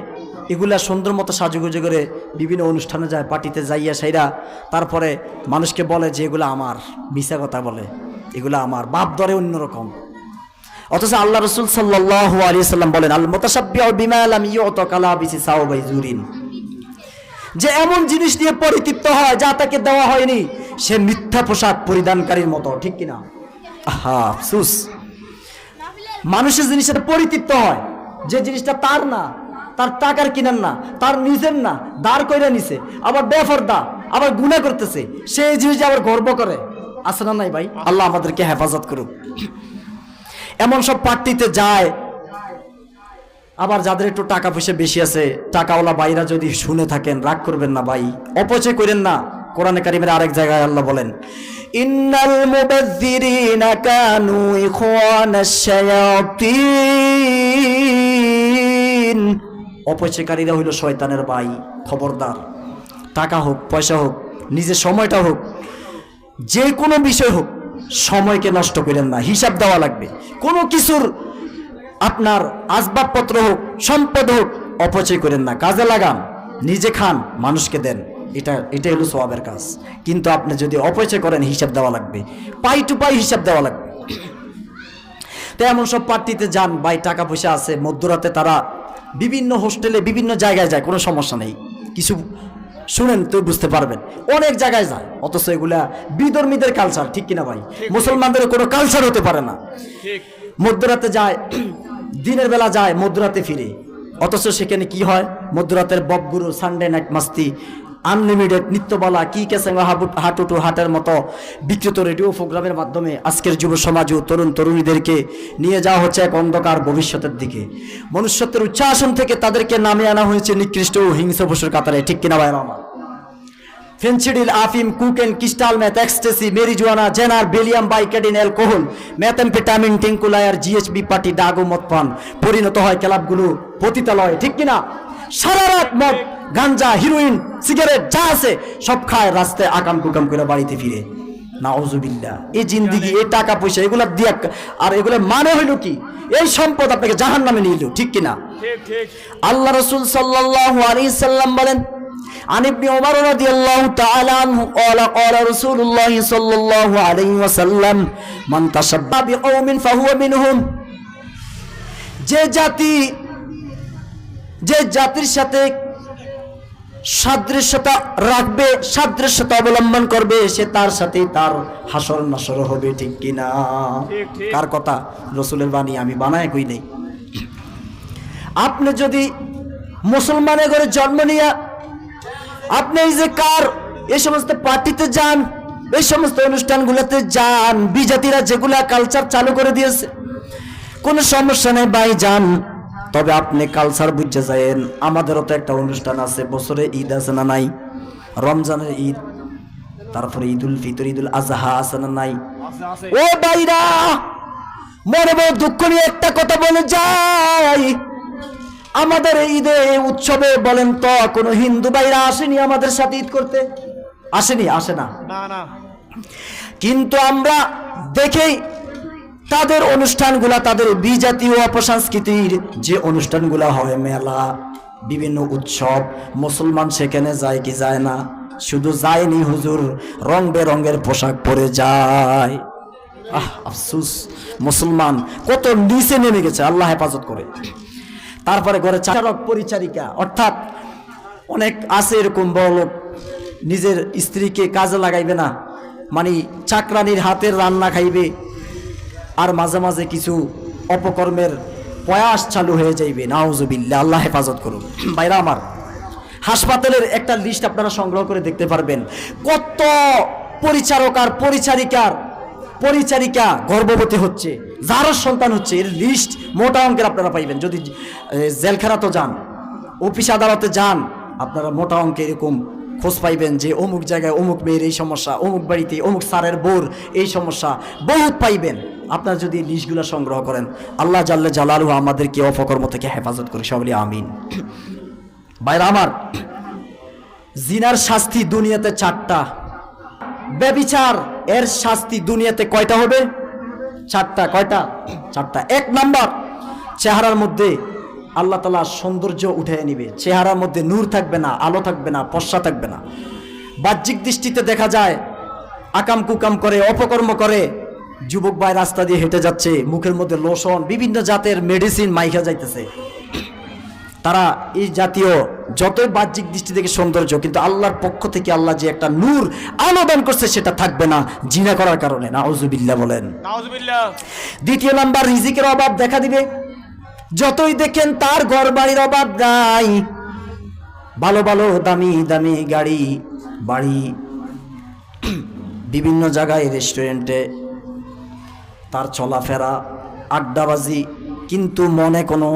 A: এগুলা সুন্দর মতো সাজুগুজু করে বিভিন্ন অনুষ্ঠানে যায়, পার্টিতে যাইয়া সেইরা তারপরে মানুষকে বলে যে এগুলো আমার, মিছা কথা বলে, এগুলো আমার, বাপ ধরে অন্যরকম। অথচ আল্লাহ রাসূল সাল্লাল্লাহু আলাইহি সাল্লাম বলেন, আল মুতাশাব্বিহু বিমা লাম ইউতা কালাবিসি সাওবাই জুরিন, যে এমন জিনিস নিয়ে পরিতৃপ্ত হয় যা তাকে দেওয়া হয়নি, সে মিথ্যা পোশাক পরিধানকারীর মতো, ঠিক কিনা? আহা আফসোস, মানুষের জিনিসটা পরিতৃপ্ত হয় যে জিনিসটা তার না, তার টাকার কিনার না, তার নিজের না, দাঁড় কইরা নিছে, আবার বেফরদা, আবার গুনাহ করতেছে, সেই জিনিস আবার গর্ব করে। আছে না নাই ভাই? আল্লাহ আমাদেরকে হেফাজত করুক। এমন সব পার্টিতে যায়, আবার যাদের একটু টাকা পয়সা বেশি আছে, টাকাওয়ালা ভাইরা যদি শুনে থাকেন রাগ করবেন না ভাই, অপচয় করেন না। কোরআনে কারিমের আরেক জায়গায় আল্লাহ বলেন, ইন্নাল মুবাযযিরিনা কানু ইখওয়ানাশ শায়াতিন, অপচয়কারীরা হইল শয়তানের ভাই। খবরদার, টাকা হোক, পয়সা হোক, নিজের সময়টা হোক, যে কোনো বিষয় হোক, সময়কে নষ্ট করেন না। হিসাব দেওয়া লাগবে। কোনো কিছুর আপনার আসবাবপত্র হোক, সম্পদ হোক, অপচয় করেন না, কাজে লাগান, নিজে খান, মানুষকে দেন। এটা হলো সওয়াবের কাজ। কিন্তু আপনি যদি অপচয় করেন, হিসাব দেওয়া লাগবে, পাই টু পাই হিসাব দেওয়া লাগবে। তো এমন সব পার্টিতে যান ভাই, টাকা পয়সা আছে, মধ্যরাতে তারা বিভিন্ন হোস্টেলে বিভিন্ন জায়গায় যায়, কোনো সমস্যা নেই। কিছু শুনেন তো বুঝতে পারবেন, অনেক জায়গায় যায়, অথচ এগুলা বিধর্মীদের কালচার, ঠিক কিনা ভাই? মুসলমানদের কোনো কালচার হতে পারে না। মধ্যরাতে যায়, দিনের বেলা যায়, মধ্যরাতে ফিরে, অথচ সেখানে কি হয়? মধ্যরাতের বকগুরু, সানডে নাইট মাস্তি, আনলিমিটেড নিত্যবালা, কি কেসেঙ্গা হাটুটু হাটের মতো বিকৃত রেডিও প্রোগ্রামের মাধ্যমে আজকের যুব সমাজ ও তরুণ তরুণীদেরকে নিয়ে যাওয়া হচ্ছে এক অন্ধকার ভবিষ্যতের দিকে। মনুষ্যত্বের উচ্চাসন থেকে তাদেরকে নামে আনা হয়েছে নিকৃষ্ট ও হিংস্র পশুর কাতারে, ঠিক কিনা ভাই? আমার ফেন্সিডিল, আফিম, কুকেন, ক্রিস্টাল মেথ, এক্সটেসি, মেরিজুয়ানা, জেনার, বেলিয়াম, বাইকেডিন, অ্যালকোহল, মেথেমফেটামিন, টিঙ্কুলায়ার, জিএসবি পার্টি, ডাগো মদ পান, পরিণত হয় ক্লাবগুলো পতিতালয়, ঠিক কিনা? সারা রাত মদ, গাঞ্জা, হিরোইন, সিগারেট যা আছে সব খায়, রাস্তায় আকাম কুকাম করে বাড়িতে ফিরে। নাউজুবিল্লাহ। এই জিন্দিগি, এই টাকা পয়সা, এগুলা দিয়া, আর এগুলো মানে হইল কি? এই সম্পদ আপনাকে জাহান্নামে নিয়ে এলো, ঠিক কিনা? আল্লাহ রাসূল সাল্লাল্লাহু আলাইহি সাল্লাম বলেন, عن ابن عمر رضي الله تعالى عنه قال قال رسول الله صلى الله عليه وسلم من تشبه بقوم فهو منهم। যে জাতির সাথে সাদৃশ্যতা রাখবে, সাদৃশ্যতা অবলম্বন করবে, সে তার সাথে তার হাসর নাসর হবে, ঠিক কিনা? কার কথা? রাসূলের বাণী, আমি বানায় কই নাই। আপনি যদি মুসলমানের ঘরে জন্ম নিয়ে আপনি এই যে কার এই সমস্ত পার্টিতে যান, এই সমস্ত অনুষ্ঠানগুলোতে যান, বিজাতিরা যেগুলা কালচার চালু করে দিয়েছে, কোনো সমস্যা নেই ভাই, যান। তবে আপনি কালচার বুঝতে যায়েন। আমাদেরও তো একটা অনুষ্ঠান আছে, বছরে ঈদ আছে না নাই? রমজানের ঈদ, তারপরে ঈদুল ফিতর, ঈদুল আজহা আছে না নাই? ও ভাইরা, মনে বড় দুঃখ নিয়ে একটা কথা বলে যাই, আমাদের ঈদে উৎসবে বলেন তো কোনো হিন্দু ভাইরা আসেনি আমাদের সাথে ঈদ করতে? আসেনি? আসে না? কিন্তু আমরা দেখেই তাদের অনুষ্ঠানগুলা, তাদের বিজাতীয় অপসংস্কৃতির যে অনুষ্ঠানগুলা হয়, মেলা, বিভিন্ন উৎসব, মুসলমান সেখানে যায় কি যায় না? শুধু যায়নি হুজুর, রং বেরঙের পোশাক পরে যায়। আফসোস, মুসলমান কত নিচে নেমে গেছে, আল্লাহ হেফাজত করে। তারপরে ঘরে চাকর পরিচারিকা, অর্থাৎ অনেক আছে এরকম বড় লোক, নিজের স্ত্রীকে কাজে লাগাইবে না, মানে চাকরানির হাতের রান্না খাইবে, আর মাঝে মাঝে কিছু অপকর্মের প্রয়াস চালু হয়ে যাইবে। নাউজুবিল্লাহ, আল্লাহ হেফাজত করুন। ভাইরা আমার, হাসপাতালের একটা লিস্ট আপনারা সংগ্রহ করে দেখতে পারবেন, কত পরিচারক আর পরিচারিকা গর্ভবতী হচ্ছে, যারও সন্তান হচ্ছে, এর লিস্ট মোটা অঙ্কের আপনারা পাইবেন। যদি জেলখানাতে যান, অফিস আদালতে যান, আপনারা মোটা অঙ্কে এরকম খোঁজ পাইবেন যে অমুক জায়গায় অমুক মেয়ের এই সমস্যা, অমুক বাড়িতে অমুক স্যারের বোর এই সমস্যা, বহুত পাইবেন। আপনারা যদি লিস্টগুলো সংগ্রহ করেন, আল্লাহ জাল্লে জালালুহু আমাদেরকে অপকর্ম থেকে হেফাজত করে, সকলে আমিন। ভাইরা আমার, জিনার শাস্তি দুনিয়াতে 4টা, ব্যভিচার এর শাস্তি দুনিয়াতে কয়টা হবে? 4টা। কয়টা? 4টা। 1 নাম্বার, চেহারার মধ্যে আল্লাহ তাআলা সৌন্দর্য উঠিয়ে নিবে, চেহারার মধ্যে নূর থাকবে না, আলো থাকবে না, ফর্সা থাকবে না। বাহ্যিক দৃষ্টিতে দেখা যায় আকাম কুকাম করে, অপকর্ম করে, যুবক ভাই রাস্তা দিয়ে হেঁটে যাচ্ছে, মুখের মধ্যে লোশন, বিভিন্ন জাতের মেডিসিন মাইখা যাইতেছে। তারা এই জাতীয় যতই বাহ্যিক দৃষ্টি থেকে সৌন্দর্য, কিন্তু আল্লাহর পক্ষ থেকে আল্লাহ যে একটা নূর আলো দান করছে সেটা থাকবে না জিনা করার কারণে। নাউজুবিল্লাহ বলেন।
B: নাউজুবিল্লাহ।
A: দ্বিতীয় নাম্বার, রিজিকের অভাব দেখা দিবে। যতই দেখেন তার ঘর বাড়ির অভাব নাই, ভালো ভালো দামি দামি গাড়ি বাড়ি, বিভিন্ন জায়গায় রেস্টুরেন্টে তার চলাফেরা, আড্ডাবাজি, কিন্তু মনে কোনো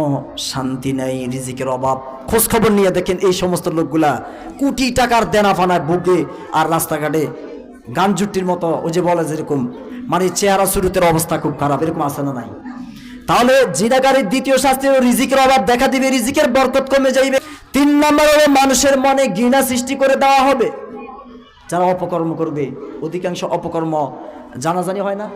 A: শান্তি নেই, রিজিকের অভাব। খোঁজ খবর নিয়ে দেখেন এই সমস্ত লোকগুলা কোটি টাকার দেনা ফানায় বুকে আর রাস্তাঘাটে গানজুটির মতো, ওই যে বলে যেরকম, মানে চেহারা শুরুতের অবস্থা খুব খারাপ, এরকম আছে না নাই? তাহলে জিনাকারীর দ্বিতীয় শাস্তি হলো রিজিকের অভাব দেখা দিবে, রিজিকের বরকত কমে যাইবে। 3 নম্বর হলো মানুষের মনে ঘৃণা সৃষ্টি করে দেওয়া হবে। যারা অপকর্ম করবে, অধিকাংশ অপকর্ম জানাজানি হয় না?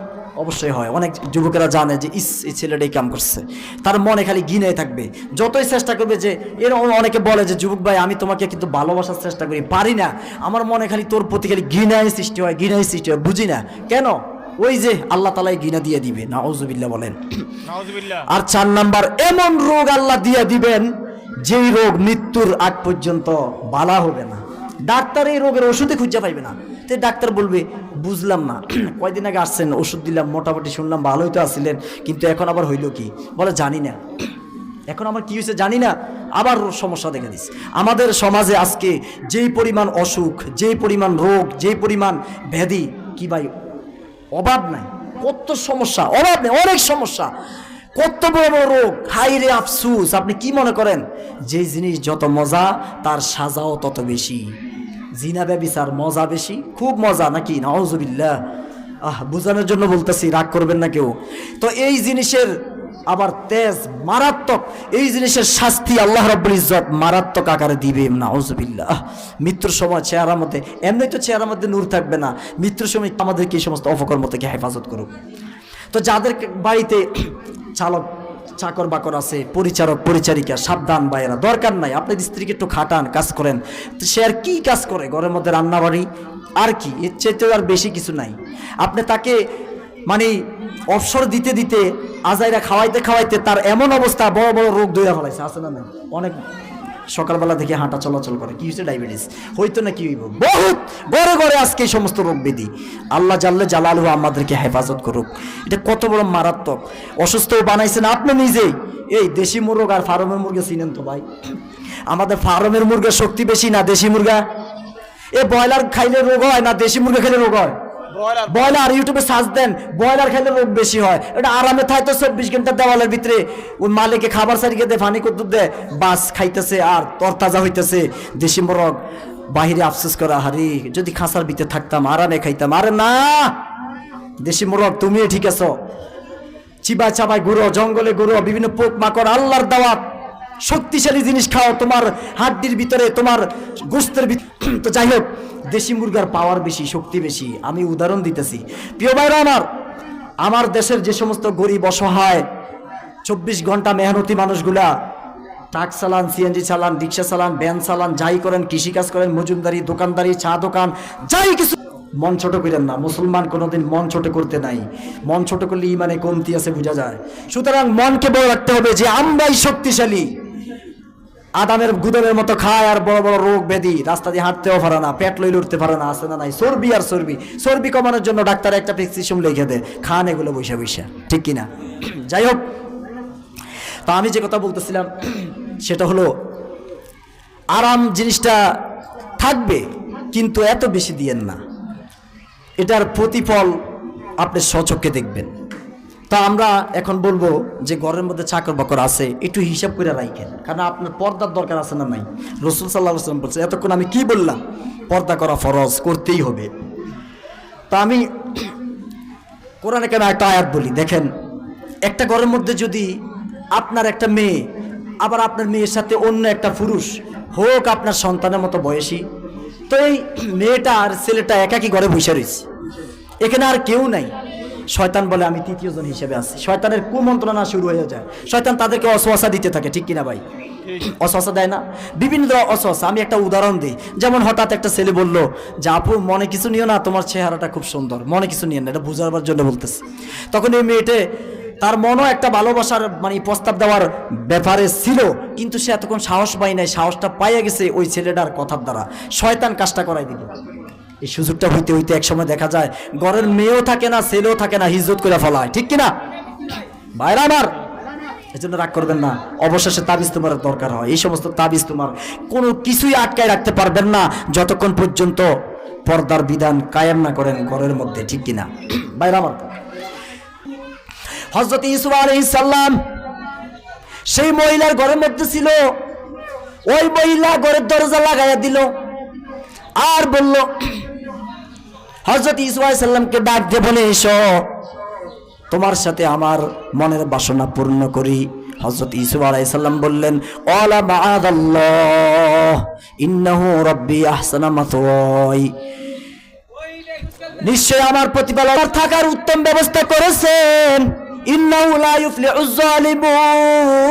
A: অবশ্যই হয়। অনেক যুবকেরা জানে যে এই ছেলেটাই কাম করছে, তার মনে খালি ঘৃণাই থাকবে। যতই চেষ্টা করবে, যে এরকম অনেকে বলে যে যুবক ভাই আমি তোমাকে কিন্তু ভালোবাসার চেষ্টা করি, পারি না, আমার মনে খালি তোর প্রতি খালি ঘৃণায় সৃষ্টি হয়, ঘৃণায় সৃষ্টি হয়, বুঝি না কেন। ওই যে আল্লাহ তাআলাই ঘৃণা দিয়ে দিবে। নাউজুবিল্লাহ বলেন।
B: নাউজুবিল্লাহ।
A: আর 4 নাম্বার, এমন রোগ আল্লাহ দিয়ে দিবেন যেই রোগ মৃত্যুর আগ পর্যন্ত বালা হবে না, ডাক্তার এই রোগের ওষুধে খুঁজে পাইবে না। তো ডাক্তার বলবে বুঝলাম না, কয়দিন আগে আসছেন, ওষুধ দিলাম, মোটামুটি শুনলাম ভালোই তো আসছিলেন, কিন্তু এখন আবার হইল কি? বলে জানি না, এখন আমার কি হয়েছে জানি না, আবার সমস্যা দেখা দিচ্ছে। আমাদের সমাজে আজকে যেই পরিমাণ অসুখ, যেই পরিমাণ রোগ, যেই পরিমাণ ব্যাধি, কি ভাই অভাব নাই? কত সমস্যা, অভাব নেই, অনেক সমস্যা, কত বড় বড় রোগ। হাই রে আফসুস, আপনি কি মনে করেন যে জিনিস যত মজা তার সাজাও তত বেশি? জিনা ব্যভিচার মজা বেশি, খুব মজা নাকি? নাউজুবিল্লাহ। বোঝানোর জন্য বলতেছি, রাগ করবেন না কেউ। তো এই জিনিসের আবার তেজ মারাত্মক, এই জিনিসের শাস্তি আল্লাহ রাব্বুল ইজ্জত মারাত্মক আকারে দিবে। নাউজুবিল্লাহ। মৃত্যুর সময় চেহারার মধ্যে, এমনি তো চেহারার মধ্যে নূর থাকবে না, মৃত্যুর সময় আমাদেরকে এই সমস্ত অপকর্ম থেকে হেফাজত করুক। তো যাদের বাড়িতে চালক চাকর বাকর আছে, পরিচারক পরিচারিকা, সাবধান ভাইয়েরা, দরকার নাই, আপনার স্ত্রীকে একটু খাটান, কাজ করেন। তো সে আর কি কাজ করে? ঘরের মধ্যে রান্না বাড়ি, আর কি, এর চাইতেও আর বেশি কিছু নাই। আপনি তাকে মানে অবসর দিতে দিতে, আজাইরা খাওয়াইতে খাওয়াইতে তার এমন অবস্থা, বড় বড় রোগ দইরা ফেলাইছে, আছে না? নাই? অনেক সকালবেলা থেকে হাঁটা চলাচল করে, কি হয়েছে? ডায়াবেটিস হইতো না, কি হইব? বহুত ঘরে ঘরে আজকে এই সমস্ত রোগ ব্যাধি। আল্লাহ জাল্লে জালালহু আমাদেরকে হেফাজত করুক। এটা কত বড় মারাত্মক অসুস্থ বানাইছেন আপনি নিজেই। এই দেশি মুরগ আর ফার্মের মুরগা চিনেন তো ভাই? আমাদের ফার্মের মুরগার শক্তি বেশি না দেশি মুরগা? এ ব্রয়লার খাইলে রোগ হয় না দেশি মুরগা খেলে রোগ হয়? ব্রয়লার ইউটিউবে সার্চ দেন, ব্রয়লার খাইলে রোগ বেশি হয়। এটা আরামে থাকতো 24 ঘন্টা দেওয়ালের ভিতরে, ওই মালিকে খাবার সারিকে দেয়, পানি কদ্দুর দেয়, বাস খাইতেছে আর তরতাজা হইতেছে। দেশি মুরগ বাহিরে আফসোস করা, হারি যদি খাঁচার ভিতরে থাকতাম আরামে খাইতাম। আরে না, দেশি মুরগ তুমি ঠিক আছো, চিবাই চাবাই ঘুরো, জঙ্গলে ঘুরো, বিভিন্ন পোক মাকড়, আল্লাহর দাওয়াত, শক্তিশালী জিনিস খাও, তোমার হাড্ডির ভিতরে, তোমার গোস্তের ভিতরে। তো যাই হোক, দেশি মুরগার পাওয়ার বেশি, শক্তি বেশি। আমি উদাহরণ দিতেছি প্রিয় ভাইরা আমার দেশের যে সমস্ত গরিব অসহায় 24 ঘন্টা মেহনতি মানুষগুলা, ট্রাক চালান, সিএনজি চালান, রিক্সা চালান, ভ্যান চালান, যাই করেন, কৃষিকাজ করেন, মজুমদারি, দোকানদারি, চা দোকান, যাই কিছু, মন ছোট করেন না। মুসলমান কোনোদিন মন ছোট করতে নাই। মন ছোট করলে ইমানে কমতি আছে বোঝা যায়। সুতরাং মনকে বড় রাখতে হবে যে আমরাই শক্তিশালী। আদামের গুদামের মতো খায় আর বড় বড় রোগ ব্যাধি, রাস্তা দিয়ে হাঁটতেও পারে না, পেট লইলে উঠতে পারে না, আছে না নাই? চর্বি আর চর্বি, চর্বি কমানোর জন্য ডাক্তার একটা প্রেসক্রিপশন লিখে দেয়, খান এগুলো বৈশা বৈশা, ঠিক কিনা? যাই হোক, তা আমি যে কথা বলতেছিলাম সেটা হলো আরাম জিনিসটা থাকবে, কিন্তু এত বেশি দিয়েন না, এটার প্রতিফল আপনি স্বচক্ষে দেখবেন। তা আমরা এখন বলবো যে ঘরের মধ্যে চাকর বাকর আছে, একটু হিসাব করে রাখেন, কারণ আপনার পর্দার দরকার আছে না নাই? রাসূল সাল্লাল্লাহু আলাইহি ওয়াসাল্লাম বলছে, এতক্ষণ আমি কি বললাম? পর্দা করা ফরজ, করতেই হবে। তা আমি কোরআনে কেন একটা আয়াত বলি, দেখেন, একটা ঘরের মধ্যে যদি আপনার একটা মেয়ে, আবার আপনার মেয়ের সাথে অন্য একটা পুরুষ হোক আপনার সন্তানের মতো বয়সী, তো এই মেয়েটা আর ছেলেটা একাকি ঘরে বসে রয়েছে, এখানে আর কেউ নাই। শয়তান বলে আমি তৃতীয় জন হিসেবে আছি। শয়তানের কুমন্ত্রণা শুরু হয়ে যায়, শয়তান তাদেরকে অসওয়াসা দিতে থাকে, ঠিক কিনা ভাই? অসওয়াসা দেয় না? বিভিন্ন ধরনের অসওয়াসা। আমি একটা উদাহরণ দিই, যেমন হঠাৎ একটা ছেলে বলল যে আপু মনে কিছু নিও না, তোমার চেহারাটা খুব সুন্দর, মনে কিছু নিও না, এটা বুঝাবার জন্য বলতেছে। তখন এই মেয়েটে তার মনও একটা ভালোবাসার মানে প্রস্তাব দেওয়ার ব্যাপারে ছিল, কিন্তু সে এতক্ষণ সাহস পায় নাই, সাহসটা পাইয়া গেছে ওই ছেলেটার কথার দ্বারা, শয়তান কাজটা করাই দিল। এই সুযোগটা হইতে হইতে একসময় দেখা যায় ঘরের মেয়েও থাকে না, ছেলেও থাকে না, হিজরত করে ফেলায়, ঠিক কিনা ভাইরা আমার? এই জন্য রাগ করবেন না, অবশেষে তাবিজ তোমার দরকার হয়। এই সমস্ত তাবিজ তোমার কোনো কিছুই আটকায় রাখতে পারবেন না যতক্ষণ পর্যন্ত পর্দার বিধান কায়েম না করেন ঘরের মধ্যে, ঠিক কিনা ভাইরা আমার? হযরত ইউসুফ আলাইহিস সালাম সেই মহিলার ঘরের মধ্যে ছিল, ওই মহিলা ঘরের দরজা লাগাইয়া দিল আর বলল, হযরত ইউসুফ আলাইহিস সালামকে ডাক দিয়ে বলে, এসো তোমার সাথে আমার মনের বাসনা পূর্ণ করি। হযরত ইউসুফ আলাইহিস সালাম বললেন, ওয়ালা মাআদাল্লাহ ইন্নাহু রাব্বি আহসানা মাথওয়াই, নিশ্চয় আমার প্রতিপালক থাকার উত্তম ব্যবস্থা করেছেন। ইন্নাহু লা ইউফলিহুজ জালিমুন,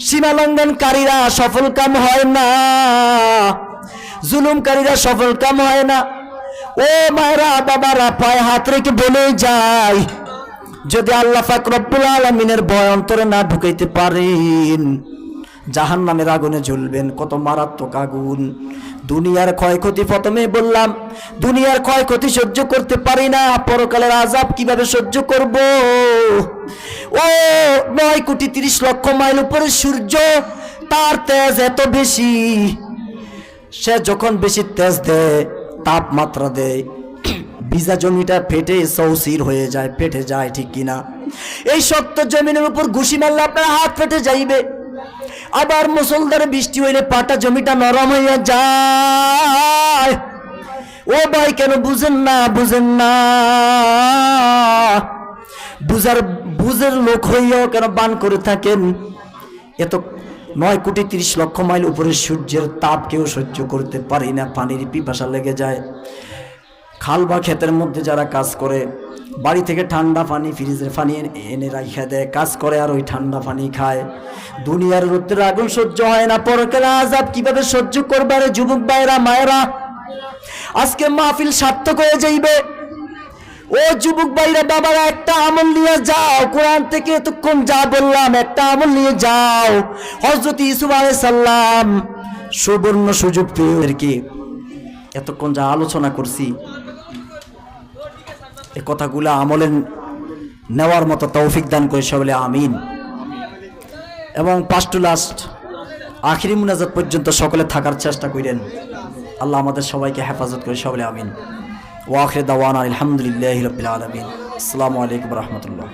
A: সীমা লঙ্ঘনকারীরা সফল কাম হয় না, জুলুমকারীরা সফল কাম হয় না। ও মায়েরা বাবারা, পায়ে হাত রেখে বলে যায়, যদি আল্লাহ পাক রব্বুল আলামিনের ভয় অন্তরে না ঢুকাইতে পারেন, জাহান্নামের আগুনে জ্বলবেন। কত মারাত্মক আগুন! দুনিয়ার ক্ষয়ক্ষতি, প্রথমে বললাম দুনিয়ার ক্ষয়ক্ষতি সহ্য করতে পারি না, পরকালের আযাব কিভাবে সহ্য করব? ও 9,30,00,000 মাইল উপরে সূর্য, তার তেজ এত বেশি, সে যখন বেশি তেজ দেয়, তাপমাত্রা দেয়, ভিজা জমিটা ফেটে সৌসির হয়ে যায়, ফেটে যায়, ঠিক কিনা? এই শক্ত জমিনের উপর ঘুষি মারলে আপনার হাত ফেটে যাইবে। আবার মুষলধারে বৃষ্টি হইলে পাটা জমিটা নরম হইয়া যায়। ও ভাই, কেন বুঝেন না? বুঝেন না, বুঝের লোক হইয়াও কেন বান করে থাকেন? এত 9,30,00,000 মাইল উপরে সূর্যের তাপ কেউ সহ্য করতে পারি না, পানির পিপাসা লেগে যায়। খাল বা ক্ষেতের মধ্যে যারা কাজ করে, বাড়ি থেকে ঠান্ডা পানি, ফ্রিজের পানি এনে রাখা দেয়, কাজ করে আর ওই ঠান্ডা পানি খায়। দুনিয়ার রোদের আগুন সহ্য হয় না, পরকালের আযাব কিভাবে সহ্য করবে? রে যুবক ভাইরা, মায়েরা, আজকে মাহফিল সার্থক হয়ে যাইবে। ও যুবক ভাইরা, বাবারা, একটা আমল নিয়ে যাও, কোরআন থেকে এতক্ষণ যা বললাম একটা আমল নিয়ে যাও। হযরত ইউসুফ আলাইহিস সালাম সুবর্ণ সুযোগ পেয়ে কি এতক্ষণ যা আলোচনা করছি, এই কথাগুলো আমলে নেওয়ার মতো তৌফিক দান করে সকলে আমিন। এবং ফার্স্ট টু লাস্ট আখিরি মুনাজাত পর্যন্ত সকলে থাকার চেষ্টা করেন। আল্লাহ আমাদের সবাইকে হেফাজত করে সকলে আমিন। ওয়া আখির দাওয়ানা আলহামদুলিল্লাহি রাব্বিল আলামিন। আসসালামু আলাইকুম ওয়া রাহমাতুল্লাহ।